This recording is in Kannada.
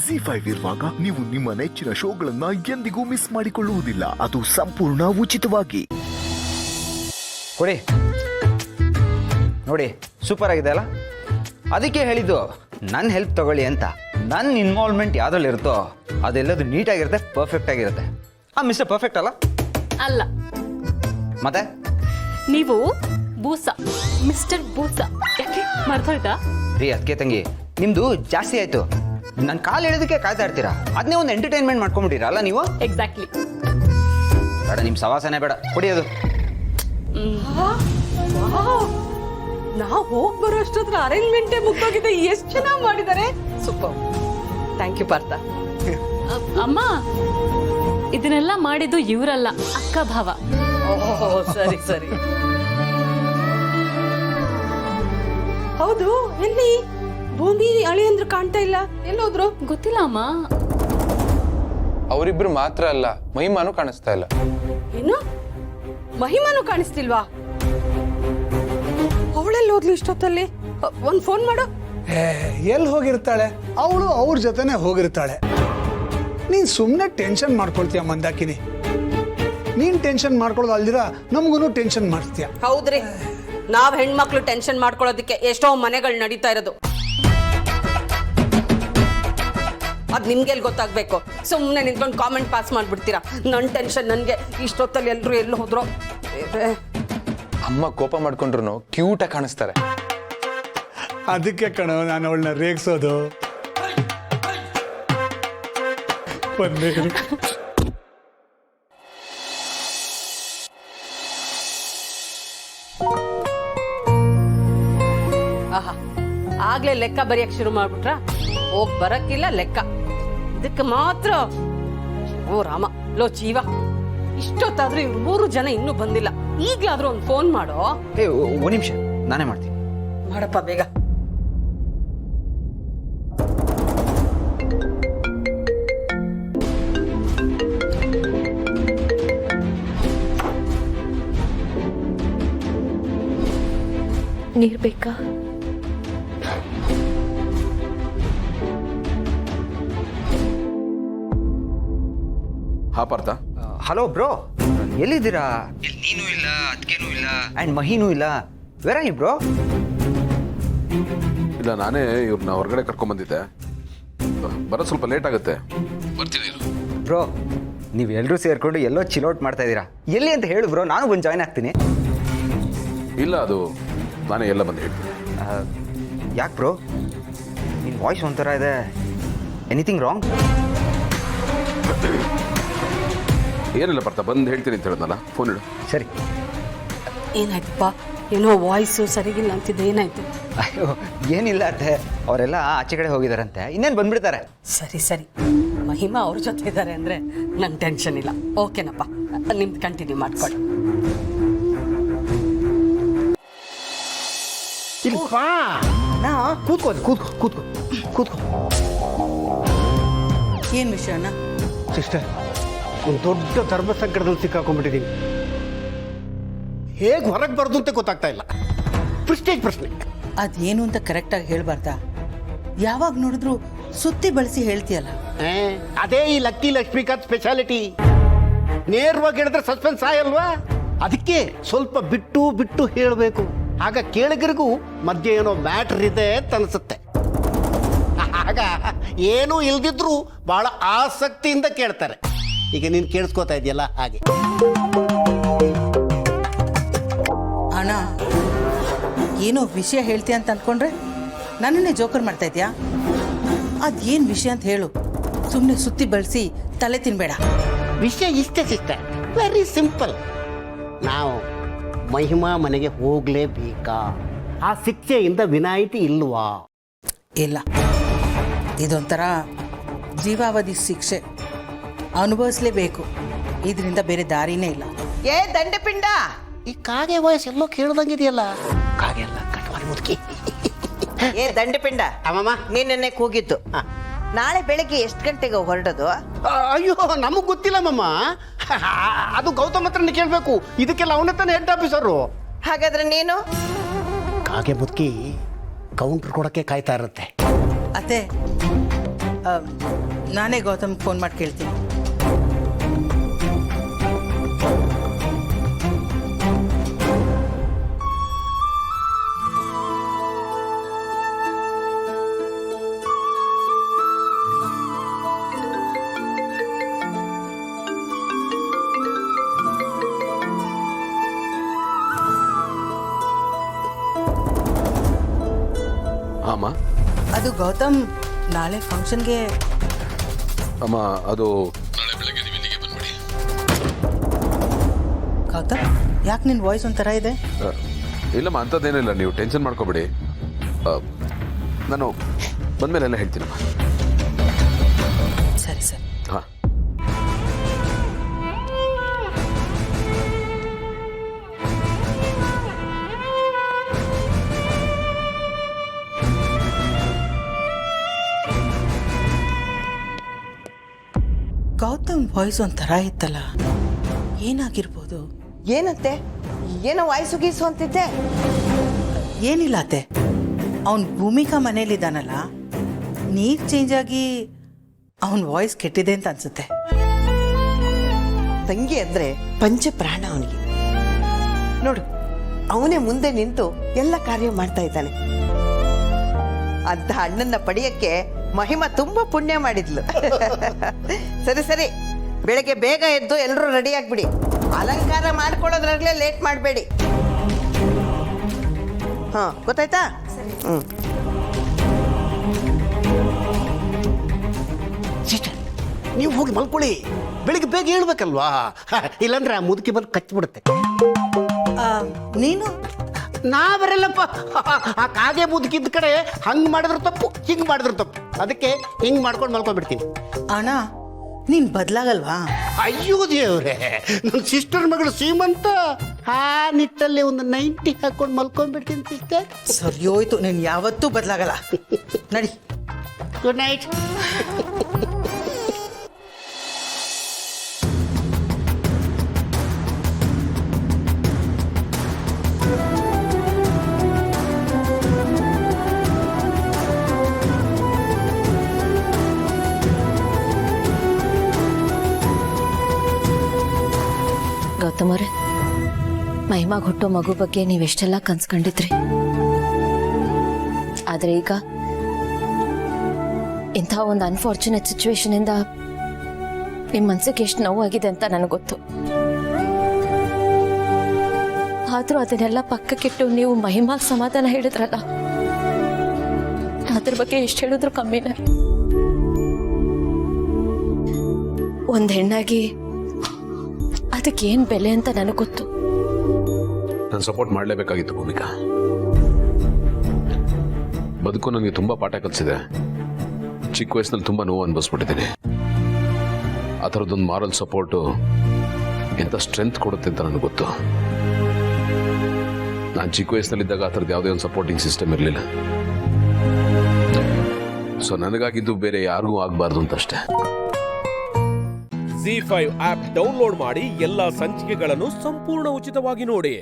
ZEE5 ಇರುವಾಗ ನೀವು ನಿಮ್ಮ ನೆಚ್ಚಿನ ಶೋಗಳನ್ನ ಎಂದಿಗೂ ಮಿಸ್ ಮಾಡಿಕೊಳ್ಳುವುದಿಲ್ಲ. ಅದು ಸಂಪೂರ್ಣ ಉಚಿತವಾಗಿ. ಕೊಡಿ ನೋಡಿ, ಸೂಪರ್ ಆಗಿದೆ ಅಲ್ಲ? ಅದಕ್ಕೆ ಹೇಳಿದ್ದು ನನ್ನ ಹೆಲ್ಪ್ ತಗೊಳ್ಳಿ ಅಂತ. ನನ್ನ ಇನ್ವಾಲ್ವ್ಮೆಂಟ್ ಯಾವ್ದ್ರಲ್ಲಿ ಇರುತ್ತೋ ಅದೆಲ್ಲದು ನೀಟಾಗಿರುತ್ತೆ, ಪರ್ಫೆಕ್ಟ್ ಆಗಿರುತ್ತೆ. ಮಿಸ್ಟರ್ ಪರ್ಫೆಕ್ಟ್ ಅಲ್ಲ? ಅಲ್ಲ, ಮತ್ತೆ ನೀವು ಬೂಸ, ಮಿಸ್ಟರ್ ಬೂಸ. ಯಾಕೆ ಮರ್ತೋಯ್ತಾ? ರೀ ಅದಕ್ಕೆ ತಂಗಿ, ನಿಮ್ದು ಜಾಸ್ತಿ ಆಯ್ತು. ನನ್ನ ಕಾಲು ಹೇಳೋದಕ್ಕೆ ಕಾಯ್ತಾ ಇರ್ತೀರಾ, ಅದನ್ನೇ ಒಂದು ಎಂಟರ್ಟೈನ್ಮೆಂಟ್ ಮಾಡ್ಕೊಂಡ್ಬಿಟ್ಟಿರಲ್ಲ ನೀವು. ಎಕ್ಸಾಕ್ಟ್ಲಿ. ಬೇಡ, ನಿಮ್ಮ ಸವಾಸನೆ ಬೇಡ, ಕುಡಿಯೋದು. ನಾವು ಹೋಗಿ ಬರೋ ಅಷ್ಟೊತ್ರ ಅರೇಂಜ್ಮೆಂಟೇ ಮುಗ್ದೋಗಿದೆ. ಎಷ್ಟು ಚೆನ್ನಾಗಿ ಮಾಡಿದ್ದಾರೆ. Super, thank you Partha. ಅಮ್ಮ, ಇದನ್ನೆಲ್ಲ ಮಾಡಿದ್ದು ಇವರಲ್ಲ, ಅಕ್ಕ ಭಾವ. ಓಹ್, ಸರಿ ಸರಿ. ಹೌದು, ಎಲ್ಲಿ ಭೂಮಿ ಅಳಿಯಂದ್ರು ಕಾಣ್ತಾ ಇಲ್ಲ, ಎಲ್ಲೋದ್ರು ಗೊತ್ತಿಲ್ಲ ಅಮ್ಮ. ಅವರಿಬ್ರು ಮಾತ್ರ ಅಲ್ಲ, ಮಹಿಮಾನು ಕಾಣಿಸ್ತಾ ಇಲ್ಲ. ಏನು, ಮಹಿಮಾನು ಕಾಣಿಸ್ತಿಲ್ವಾ? ಅವಳೆಲ್ಲ ಹೋದ್ಲು ಇಷ್ಟೊತ್ತಲ್ಲಿ? ಒಂದ್ ಫೋನ್ ಮಾಡು. ಎಲ್ಲಿ ಹೋಗಿರ್ತಾಳೆ? ಅವಳು ಅವ್ರ ಜೊತೆನೆ ಹೋಗಿರ್ತಾಳೆ. ನೀನ್ ಸುಮ್ಮನೆ ಟೆನ್ಷನ್ ಮಾಡ್ಕೊಳ್ತೀಯ ಮಂದಾಕಿನಿ. ನೀನ್ ಟೆನ್ಷನ್ ಮಾಡ್ಕೊಳ್ಳೋದು ಅಲ್ದಿರ ನಮಗೂ ಟೆನ್ಷನ್ ಮಾಡ್ತೀಯ. ಹೌದ್ರಿ, ನಾವ್ ಹೆಣ್ಮಕ್ಳು ಟೆನ್ಷನ್ ಮಾಡ್ಕೊಳ್ಳೋದಕ್ಕೆ ಎಷ್ಟೋ ಮನೆಗಳು ನಡೀತಾ ಇರೋದು. ಅದ್ ನಿಮ್ಗೆಲ್ ಗೊತ್ತಾಗ್ಬೇಕು? ಸುಮ್ಮನೆ ನಿಂತ್ಕೊಂಡು ಕಾಮೆಂಟ್ ಪಾಸ್ ಮಾಡ್ಬಿಡ್ತೀರಾ. ನನ್ ಟೆನ್ಷನ್ ನನ್ಗೆ. ಇಷ್ಟೊತ್ತಲ್ಲಿ ಎಲ್ರು ಎಲ್ಲಿ ಹೋದ್ರು? ಅಮ್ಮ ಕೋಪ ಮಾಡ್ಕೊಂಡ್ರು ಕ್ಯೂಟ್ ಆಗಿ ಕಾಣಿಸ್ತಾರೆ. ಅದಕ್ಕೆ ಕಣ ನಾನು ಅವಳನ್ನ ರೇಗಿಸೋದು. ಬಂದೇ ಆಹಾ, ಆಗ್ಲೇ ಲೆಕ್ಕ ಬರೆಯಕ್ ಶುರು ಮಾಡ್ಬಿಟ್ರ? ಹೋಗ್ ಬರಕ್ಕಿಲ್ಲ ಲೆಕ್ಕ, ಇದಕ್ಕೆ ಮಾತ್ರ. ಓ ರಾಮ, ಲೋ ಜೀವ, ಇಷ್ಟೊತ್ತಾದ್ರೂ ಇವ್ರು 3 ಜನ ಇನ್ನೂ ಬಂದಿಲ್ಲ. ಈಗ್ಲಾದ್ರೂ ಒಂದು ಫೋನ್ ಮಾಡೋ. ಒಂದು ನಿಮಿಷ, ನಾನೇ ಮಾಡ್ತೀನಿ. ಮಾಡಪ್ಪ ಬೇಗ. ನೀರ್ ಬೇಕಾ? ಹಾ ಪಾರ್ಥ. ಹಲೋ ಬ್ರೋ, ಎಲ್ಲಿದ್ದೀರಾ? ನೀನು ಇಲ್ಲ, ಅದಕ್ಕೇನೂ ಇಲ್ಲ, ಆ್ಯಂಡ್ ಮಹೀನೂ ಇಲ್ಲ. Where are you bro? ಇಲ್ಲ, ನಾನೇ ಇವ್ರನ್ನ ಹೊರಗಡೆ ಕರ್ಕೊಂಡ್ಬಂದಿದ್ದೆ. ಬರೋದು ಸ್ವಲ್ಪ ಲೇಟ್ ಆಗುತ್ತೆ, ಬರ್ತೀನಿ. ಬ್ರೋ, ನೀವು ಎಲ್ಲರೂ ಸೇರ್ಕೊಂಡು ಎಲ್ಲೋ ಚಿಲ್ಔಟ್ ಮಾಡ್ತಾ ಇದ್ದೀರಾ. ಎಲ್ಲಿ ಅಂತ ಹೇಳು ಬ್ರೋ, ನಾನು ಬಂದು ಜಾಯ್ನ್ ಆಗ್ತೀನಿ. ಇಲ್ಲ, ಅದು ನಾನೇ ಎಲ್ಲ ಬಂದು ಹೇಳ್ತೀನಿ. ಯಾಕೆ ಬ್ರೋ, ನಿನ್ನ ವಾಯ್ಸ್ ಒಂಥರ ಇದೆ. Anything wrong? ಏನಿಲ್ಲ ಪಾರ್ಥ, ಬಂದು ಹೇಳ್ತೀನಿ ಅಂತ ಹೇಳಿದ್ನಲ್ಲ, ಫೋನ್ ಇಡು. ಸರಿ. ಏನಾಯ್ತಪ್ಪ? ಏನೋ ವಾಯ್ಸು ಸರಿಗಿಲ್ಲ ಅಂತಿದ್ದೆ, ಏನಾಯ್ತು? ಅಯ್ಯೋ ಏನಿಲ್ಲ ಅತ್ತೆ, ಅವರೆಲ್ಲ ಆಚೆ ಕಡೆ ಹೋಗಿದಾರಂತೆ, ಇನ್ನೇನು ಬಂದ್ಬಿಡ್ತಾರೆ. ಸರಿ ಸರಿ, ಮಹಿಮಾ ಅವ್ರ ಜೊತೆ ಇದ್ದಾರೆ ಅಂದ್ರೆ ನಂಗೆ ಟೆನ್ಷನ್ ಇಲ್ಲ. ಓಕೆನಪ್ಪ, ನಿಮ್ದು ಕಂಟಿನ್ಯೂ ಮಾಡ್ಕೊಳ್ಳಿ. ಕೂತ್ಕೋ. ಏನ್ ವಿಷಯನ? ಸಿಸ್ಟರ್, ಒಂದು ದೊಡ್ಡ ಧರ್ಮ ಸಂಕಟದಲ್ಲಿ ಸಿಕ್ಕಾಕೊಂಡ್ಬಿಟ್ಟಿದ್ದೀನಿ. ಹೇಗೆ ಹೊರಗೆ ಬರೋದು ಅಂತ ಗೊತ್ತಾಗ್ತಾ ಇಲ್ಲ. ಪ್ರಿಸ್ಟೇಜ್ ಪ್ರಶ್ನೆ. ಅದೇನು ಅಂತ ಕರೆಕ್ಟಾಗಿ ಹೇಳ್ಬಾರ್ದಾ? ಯಾವಾಗ ನೋಡಿದ್ರು ಸುತ್ತಿ ಬಳಸಿ ಹೇಳ್ತೀಯಲ್ಲ. ಅದೇ ಈ ಲಕ್ಕಿ ಲಕ್ಷ್ಮೀಕಾಂತ್ ಸ್ಪೆಷಾಲಿಟಿ. ನೇರವಾಗಿ ಹೇಳಿದ್ರೆ ಸಸ್ಪೆನ್ಸ್ ಆಯಲ್ವಾ? ಅದಕ್ಕೆ ಸ್ವಲ್ಪ ಬಿಟ್ಟು ಬಿಟ್ಟು ಹೇಳಬೇಕು. ಆಗ ಕೇಳಿಗರಿಗೂ ಮಧ್ಯೆ ಏನೋ ಮ್ಯಾಟರ್ ಇದೆ ಅಂತ ಅನಿಸುತ್ತೆ. ಆಗ ಏನೂ ಇಲ್ದಿದ್ರು ಬಹಳ ಆಸಕ್ತಿಯಿಂದ ಕೇಳ್ತಾರೆ. ಈಗ ನೀನು ಕೇಳಿಸ್ಕೋತಾ ಇದೆಯಲ್ಲ ಹಾಗೆ. ಅಣ್ಣ, ಏನೋ ವಿಷಯ ಹೇಳ್ತೀಯ ಅಂತ ಅಂದ್ಕೊಂಡ್ರೆ ನನ್ನನ್ನೇ ಜೋಕರ್ ಮಾಡ್ತಾ ಇದೆಯಾ? ಅದೇನು ವಿಷಯ ಅಂತ ಹೇಳು, ಸುಮ್ಮನೆ ಸುತ್ತಿ ಬಳಸಿ ತಲೆ ತಿನ್ಬೇಡ. ವಿಷಯ ಇಷ್ಟೇ ಸಿಸ್ಟರ್, ವೆರಿ ಸಿಂಪಲ್. ನಾವು ಮಹಿಮಾ ಮನೆಗೆ ಹೋಗಲೇಬೇಕಾ? ಆ ಶಿಕ್ಷೆಯಿಂದ ವಿನಾಯಿತಿ ಇಲ್ವಾ? ಇಲ್ಲ, ಇದೊಂಥರ ಜೀವಾವಧಿ ಶಿಕ್ಷೆ, ಅನುಭವಿಸ್ಲೇಬೇಕು. ಇದರಿಂದ ಬೇರೆ ದಾರಿನೇ ಇಲ್ಲ. ಏ ದಂಡಪಿಂಡ, ಈ ಕಾಗೆ ವಾಯ್ಸ್ ಎಲ್ಲೋ ಕೇಳ್ದಂಗಿದೆಯಲ್ಲ. ಕಾಗೆ ಅಲ್ಲ, ಕಟ್ವಾರಿ ಮುದುಕಿ. ಏ ದಂಡಪಿಂಡ, ಅಮ್ಮಮ್ಮ, ನೀನೆನ್ನೆ ಕೂಗಿತ್ತು. ನಾಳೆ ಬೆಳಗ್ಗೆ ಎಷ್ಟು ಗಂಟೆಗೆ ಹೊರಡೋದು? ಅಯ್ಯೋ ನಮಗ್ ಗೊತ್ತಿಲ್ಲಮ್ಮ. ಅದು ಗೌತಮ್ ಹತ್ರನೇ ಕೇಳಬೇಕು. ಇದಕ್ಕೆಲ್ಲ ಅವನೇ ತಾನೇ ಹೆಡ್ ಆಫೀಸರು. ಹಾಗಾದ್ರೆ ನೀನು? ಕಾಗೆ ಮುದುಕಿ ಕೌಂಟರ್ ಕೊಡಕ್ಕೆ ಕಾಯ್ತಾ ಇರುತ್ತೆ. ಅತ್ತೆ, ನಾನೇ ಗೌತಮ್ ಫೋನ್ ಮಾಡಿ ಕೇಳ್ತೀನಿ. ಅಮ್ಮ ಅದು ಗೌತಮ್ ನಾಳೆ ಫಂಕ್ಷನ್ಗೆ. ಅಮ್ಮ ಅದು ನಾಳೆ ಬೆಳಗ್ಗೆ ನೀವು ಇಲ್ಲಿಗೆ ಬಂದ್ಬಿಡಿ. ಗೌತಮ್ ಯಾಕೆ ನಿನ್ನ ವಾಯ್ಸ್ ಒಂಥರ ಇದೆ? ಇಲ್ಲಮ್ಮ ಅಂಥದ್ದೇನಿಲ್ಲ, ನೀವು ಟೆನ್ಷನ್ ಮಾಡ್ಕೋಬೇಡಿ. ನಾನು ಬಂದಮೇಲೆ ಎಲ್ಲ ಹೇಳ್ತೀನಮ್ಮ. ಸರಿ ಸರಿ. ಹಾಂ ಗೌತಮ್ ವಾಯ್ಸ್ ಒಂಥರ ಇತ್ತಲ್ಲ, ಏನಾಗಿರ್ಬೋದು? ಏನಂತೆ? ಏನೋ ವಾಯ್ಸು ಗೀಸು ಅಂತಿದ್ದೆ. ಏನಿಲ್ಲ ಅತ್ತೆ, ಅವನ ಭೂಮಿಕಾ ಮನೇಲಿದ್ದಾನಲ್ಲ, ನೀರು ಚೇಂಜ್ ಆಗಿ ಅವನ ವಾಯ್ಸ್ ಕೆಟ್ಟಿದೆ ಅಂತ ಅನ್ಸುತ್ತೆ. ತಂಗಿ ಅಂದ್ರೆ ಪಂಚ ಪ್ರಾಣ ಅವನಿಗೆ. ನೋಡು, ಅವನೇ ಮುಂದೆ ನಿಂತು ಎಲ್ಲ ಕಾರ್ಯ ಮಾಡ್ತಾ ಇದ್ದಾನೆ. ಅಂತ ಅಣ್ಣನ್ನ ಪಡೆಯಕ್ಕೆ ಮಹಿಮಾ ತುಂಬಾ ಪುಣ್ಯ ಮಾಡಿದ್ಲು. ಸರಿ ಸರಿ, ಬೆಳಗ್ಗೆ ಬೇಗ ಎದ್ದು ಎಲ್ಲರೂ ರೆಡಿ ಆಗ್ಬಿಡಿ. ಅಲಂಕಾರ ಮಾಡ್ಕೊಳ್ಳೋದ್ರಾಗ್ಲೇ ಲೇಟ್ ಮಾಡಬೇಡಿ. ಹಾ, ಗೊತ್ತಾಯ್ತಾ? ಸಿಸ್ಟರ್, ನೀವು ಹೋಗಿ ಮಲ್ಕೊಳ್ಳಿ. ಬೆಳಿಗ್ಗೆ ಬೇಗ ಹೇಳ್ಬೇಕಲ್ವಾ? ಇಲ್ಲಾಂದ್ರೆ ಆ ಮುದುಕಿ ಬಂದು ಕಚ್ಚಿಬಿಡುತ್ತೆ. ನೀನು ನಾ ಬರಲ್ಲಪ್ಪ. ಆ ಕಾಗೆ ಮುದುಕಿದ್ದ ಕಡೆ ಹಂಗೆ ಮಾಡಿದ್ರು ತಪ್ಪು, ಹಿಂಗೆ ಮಾಡಿದ್ರು ತಪ್ಪು. ಅದಕ್ಕೆ ಹಿಂಗೆ ಮಾಡ್ಕೊಂಡು ಮಲ್ಕೊಂಡ್ಬಿಡ್ತೀನಿ. ಅಣ್ಣ, ನೀನ್ ಬದಲಾಗಲ್ವಾ? ಅಯ್ಯೋ ದೇವ್ರೆ, ನನ್ನ ಸಿಸ್ಟರ್ ಮಗಳು ಸೀಮಂತ ಆ ನಿಟ್ಟಲ್ಲಿ ಒಂದು 90 ಹಾಕೊಂಡು ಮಲ್ಕೊಂಡ್ಬಿಡ್ತೀನಿ ಸಿಸ್ಟರ್. ಸರಿ ಹೋಯ್ತು, ನೀನ್ ಯಾವತ್ತೂ ಬದಲಾಗಲ್ಲ. ನಡಿ. Good night. ಗೌತಮ್ ಅವರೇ, ಮಹಿಮಾಗ್ ಹುಟ್ಟೋ ಮಗು ಬಗ್ಗೆ ನೀವೆಷ್ಟೆಲ್ಲ ಕನ್ಸ್ಕೊಂಡಿದ್ರಿ, ಆದ್ರೆ ಈಗ ಇಂಥ ಒಂದು ಅನ್ಫಾರ್ಚುನೇಟ್ ಸಿಚುವೇಶನ್ ಇಂದ ನಿಮ್ ಮನ್ಸಿಗೆ ಎಷ್ಟು ನೋವಾಗಿದೆ ಅಂತ ನನಗೆ ಗೊತ್ತು. ಆದ್ರೂ ಅದನ್ನೆಲ್ಲ ಪಕ್ಕಕ್ಕಿಟ್ಟು ನೀವು ಮಹಿಮಾಗ್ ಸಮಾಧಾನ ಹೇಳಿದ್ರಲ್ಲ, ಅದ್ರ ಬಗ್ಗೆ ಎಷ್ಟು ಹೇಳಿದ್ರು ಕಮ್ಮಿನೇ. ಒಂದ್ ಹೆಣ್ಣಾಗಿ ಅದಕ್ಕೇನ್ ಬೆಲೆ ಅಂತ ನನಗೆ ಗೊತ್ತು. ನಾನು ಸಪೋರ್ಟ್ ಮಾಡಲೇಬೇಕಾಗಿತ್ತು ಭೂಮಿಕಾ. ಬದುಕು ನನಗೆ ತುಂಬ ಪಾಠ ಕಲಿಸಿದೆ. ಚಿಕ್ಕ ವಯಸ್ಸಿನಲ್ಲಿ ತುಂಬ ನೋವು ಅನುಭವಿಸ್ಬಿಟ್ಟಿದ್ದೀನಿ. ಆ ಥರದ್ದೊಂದು ಮಾರಲ್ ಸಪೋರ್ಟು ಎಂಥ ಸ್ಟ್ರೆಂತ್ ಕೊಡುತ್ತೆ ಅಂತ ನನಗೆ ಗೊತ್ತು. ನಾನು ಚಿಕ್ಕ ವಯಸ್ಸಿನಲ್ಲಿದ್ದಾಗ ಆ ಥರದ್ದು ಯಾವುದೇ ಒಂದು ಸಪೋರ್ಟಿಂಗ್ ಸಿಸ್ಟಮ್ ಇರಲಿಲ್ಲ. ಸೊ ನನಗಾಗಿದ್ದು ಬೇರೆ ಯಾರಿಗೂ ಆಗಬಾರ್ದು ಅಂತಷ್ಟೇ. ZEE5 ಆಪ್ ಡೌನ್ಲೋಡ್ ಮಾಡಿ ಎಲ್ಲಾ ಸಂಚಿಕೆಗಳನ್ನು ಸಂಪೂರ್ಣ ಉಚಿತವಾಗಿ ನೋಡಿ.